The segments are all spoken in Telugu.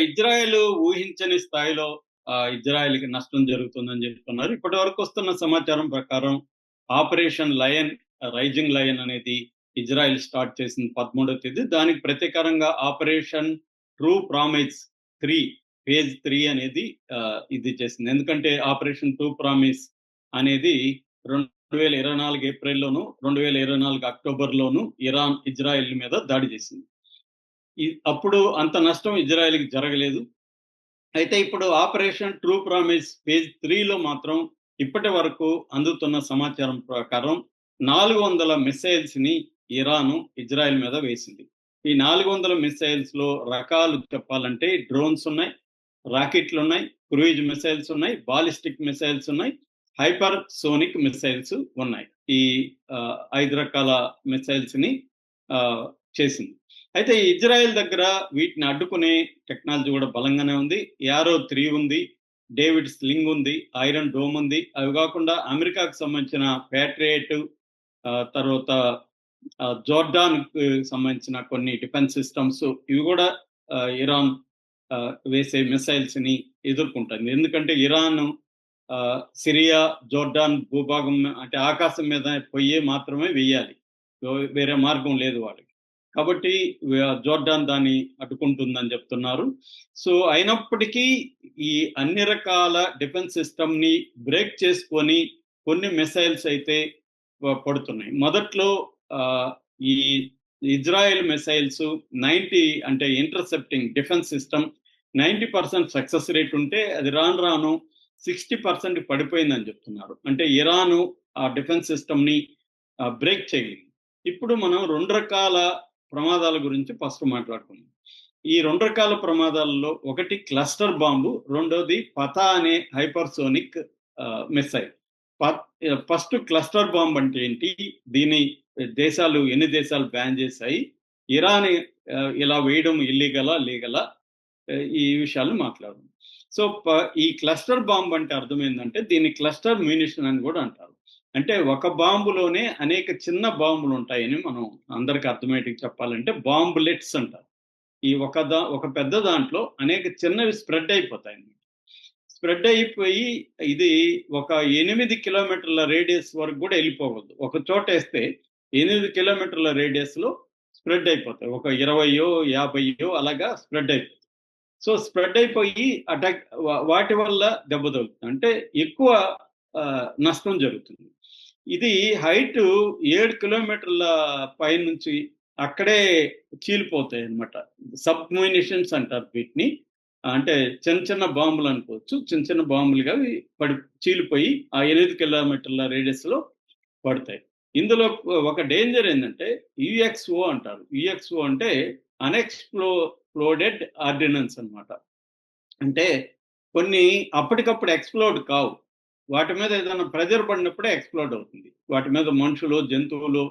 ఇజ్రాయెల్ ఊహించని స్థాయిలో ఇజ్రాయెల్‌కి నష్టం జరుగుతుందని చెప్తున్నారు. ఇప్పటివరకు వస్తున్న సమాచారం ప్రకారం ఆపరేషన్ లయన్ రైజింగ్ లయన్ అనేది ఇజ్రాయెల్ స్టార్ట్ చేసింది 13వ తేదీ. దానికి ప్రతీకారంగా ఆపరేషన్ ట్రూ ప్రామిస్ 3 ఫేజ్ 3 అనేది ఇది చేసింది. ఎందుకంటే ఆపరేషన్ ట్రూ ప్రామిస్ అనేది 2024 ఏప్రిల్‌లోను, 2024 అక్టోబర్‌లోను ఇరాన్ ఇజ్రాయెల్ మీద దాడి చేసింది. అప్పుడు అంత నష్టం ఇజ్రాయెల్‌కి జరగలేదు. అయితే ఇప్పుడు ఆపరేషన్ ట్రూ ప్రామిస్ ఫేజ్ 3లో మాత్రం ఇప్పటి వరకు అందుతున్న సమాచారం ప్రకారం 400 మిసైల్స్‌ని ఇరాను ఇజ్రాయెల్ మీద వేసింది. ఈ 400 మిసైల్స్‌లో రకాలు చెప్పాలంటే డ్రోన్స్ ఉన్నాయి, రాకెట్లు ఉన్నాయి, క్రూయిజ్ మిసైల్స్ ఉన్నాయి, బాలిస్టిక్ మిసైల్స్ ఉన్నాయి, హైపర్ సోనిక్ మిసైల్స్ ఉన్నాయి. ఈ 5 రకాల మిసైల్స్‌ని ఆహ్, చేసింది. అయితే ఇజ్రాయెల్ దగ్గర వీటిని అడ్డుకునే టెక్నాలజీ కూడా బలంగానే ఉంది. యారో 3 ఉంది, డేవిడ్ స్లింగ్ ఉంది, ఐరన్ డోమ్ ఉంది. అవి కాకుండా అమెరికాకు సంబంధించిన ప్యాట్రియేట్, తర్వాత జోర్డాన్‌కి సంబంధించిన కొన్ని డిఫెన్స్ సిస్టమ్స్ ఇవి కూడా ఇరాన్ వేసే మిసైల్స్‌ని ఎదుర్కొంటుంది. ఎందుకంటే ఇరాన్ సిరియా, జోర్డాన్ భూభాగం అంటే ఆకాశం మీద పొయ్యి మాత్రమే వెయ్యాలి. వేరే మార్గం లేదు వాళ్ళకి. కాబట్టి జోర్డాన్ దాన్ని అడ్డుకుంటుందని చెప్తున్నారు. సో అయినప్పటికీ ఈ అన్ని రకాల డిఫెన్స్ సిస్టమ్‌ని బ్రేక్ చేసుకొని కొన్ని మిసైల్స్ అయితే పడుతున్నాయి. మొదట్లో ఈ ఇజ్రాయెల్ మిసైల్స్ 90 అంటే ఇంటర్సెప్టింగ్ డిఫెన్స్ సిస్టమ్ 90% సక్సెస్ రేట్ ఉంటే అది రాను రాను 60% పడిపోయిందని చెప్తున్నారు. అంటే ఇరాను ఆ డిఫెన్స్ సిస్టమ్‌ని బ్రేక్ చేయగలిగింది. ఇప్పుడు మనం 2 రకాల ప్రమాదాల గురించి ఫస్ట్ మాట్లాడుకుందాం. ఈ 2 రకాల ప్రమాదాలలో ఒకటి క్లస్టర్ బాంబు, రెండోది పతా అనే hypersonic missile. First cluster bomb అంటే ఏంటి? దీన్ని ఎన్ని దేశాలు బ్యాన్ చేశాయి? ఇరాన్ ఇలా వేయడం ఇల్లీగలా? లీగలా? ఈ విషయాలు మాట్లాడదాం. సో ఈ క్లస్టర్ బాంబ్ అంటే అర్థం ఏంటంటే దీన్ని క్లస్టర్ మ్యూనిషన్ అని కూడా అంటారు. అంటే ఒక బాంబులోనే అనేక చిన్న బాంబులు ఉంటాయని మనం అందరికి అర్థమయ్యేట్టుగా చెప్పాలంటే బాంబులెట్స్ అంటారు. ఈ ఒక పెద్ద దాంట్లో అనేక చిన్నవి స్ప్రెడ్ అయిపోతాయి. స్ప్రెడ్ అయిపోయి ఇది ఒక 8 కిలోమీటర్ల రేడియస్ వరకు కూడా వెళ్ళిపోవద్దు. ఒక చోట వేస్తే 8 కిలోమీటర్ల రేడియస్‌లో స్ప్రెడ్ అయిపోతాయి. ఒక 20 50 అలాగా స్ప్రెడ్ అయిపోతాయి. సో స్ప్రెడ్ అయిపోయి వాటి వల్ల దెబ్బ తగులుతుంది. అంటే ఎక్కువ నష్టం జరుగుతుంది. ఇది హైట్ 7 కిలోమీటర్ల పైనుంచి అక్కడే చీలిపోతాయి అన్నమాట. సబ్ మ్యూనిషన్స్ అంటారు వీటిని. అంటే చిన్న చిన్న బాంబులు అనుకోవచ్చు. చిన్న చిన్న బాంబులుగా చీలిపోయి ఆ 8 కిలోమీటర్ల రేడియస్‌లో పడతాయి. ఇందులో ఒక డేంజర్ ఏంటంటే యూఎక్స్ఓ అంటారు. యూఎక్స్ఓ అంటే అన్‌ఎక్స్‌ప్లోడెడ్ ఆర్డినెన్స్ అన్నమాట. అంటే కొన్ని అప్పటికప్పుడు ఎక్స్‌ప్లోడ్ కావు. వాటి మీద ఏదైనా ప్రెషర్ పడినప్పుడే ఎక్స్‌ప్లోడ్ అవుతుంది. వాటి మీద మనుషులు, జంతువులు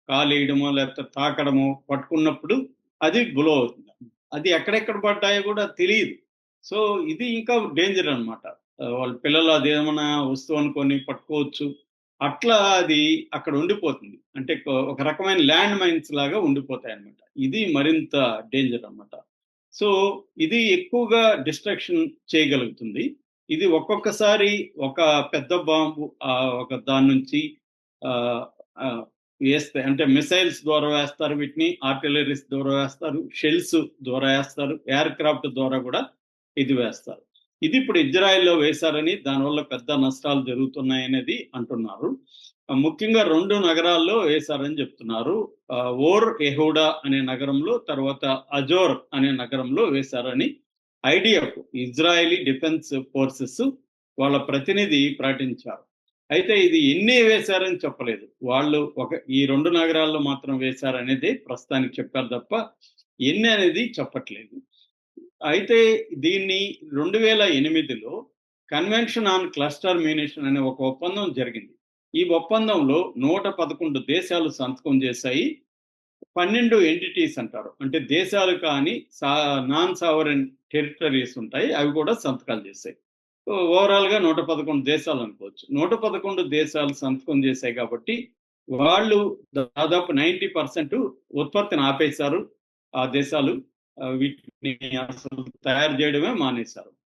కాలేయడమో, లేకపోతే తాకడమో, పట్టుకున్నప్పుడు అది బ్లో అవుతుంది. అది ఎక్కడెక్కడ పడ్డాయో కూడా తెలీదు. సో ఇది ఇంకా డేంజర్ అన్నమాట. వాళ్ళ పిల్లలు అదేమన్నా వస్తువు అనుకోని పట్టుకోవచ్చు. అట్లా అది అక్కడ ఉండిపోతుంది. అంటే ఒక రకమైన ల్యాండ్ మైన్స్ లాగా ఉండిపోతాయన్నమాట. ఇది మరింత డేంజర్ అన్నమాట. సో ఇది ఎక్కువగా డిస్ట్రక్షన్ చేయగలుగుతుంది. ఇది ఒక్కొక్కసారి ఒక పెద్ద బాంబు ఒక దాని నుంచి ఆహ్, ఆహ్, వేస్తే అంటే మిసైల్స్ ద్వారా వేస్తారు వీటిని, ఆర్టిల్లరీస్ ద్వారా వేస్తారు, షెల్స్ ద్వారా వేస్తారు, ఎయిర్ క్రాఫ్ట్ ద్వారా కూడా ఇది వేస్తారు. ఇది ఇప్పుడు ఇజ్రాయెల్‌లో వేశారని దానివల్ల పెద్ద నష్టాలు జరుగుతున్నాయనేది అంటున్నారు. ముఖ్యంగా 2 నగరాల్లో వేశారని చెప్తున్నారు. ఓర్ యెహూడా అనే నగరంలో, తర్వాత అజోర్ అనే నగరంలో వేశారని ఐడిఎఫ్ ఇజ్రాయెలీ డిఫెన్స్ ఫోర్సెస్ వాళ్ళ ప్రతినిధి ప్రకటించారు. అయితే ఇది ఎన్ని వేశారని చెప్పలేదు. వాళ్ళు ఈ 2 నగరాల్లో మాత్రం వేశారనేది ప్రస్తుతానికి చెప్పారు తప్ప ఎన్ని అనేది చెప్పట్లేదు. అయితే దీన్ని 2008లో కన్వెన్షన్ ఆన్ క్లస్టర్ మ్యూనిషన్ అనే ఒక ఒప్పందం జరిగింది. ఈ ఒప్పందంలో 111 దేశాలు సంతకం చేశాయి. 12 ఎంటిటీస్ అంటారు. అంటే దేశాలు కానీ నాన్ సావరెన్ టెరిటరీస్ ఉంటాయి. అవి కూడా సంతకాలు చేశాయి. ఓవరాల్‌గా 111 దేశాలు అనుకోవచ్చు. 111 దేశాలు సంతకం చేశాయి కాబట్టి వాళ్ళు దాదాపు 90% ఉత్పత్తిని ఆపేశారు ఆ దేశాలు. వీటిని అసలు తయారు చేయడమే మానేశారు.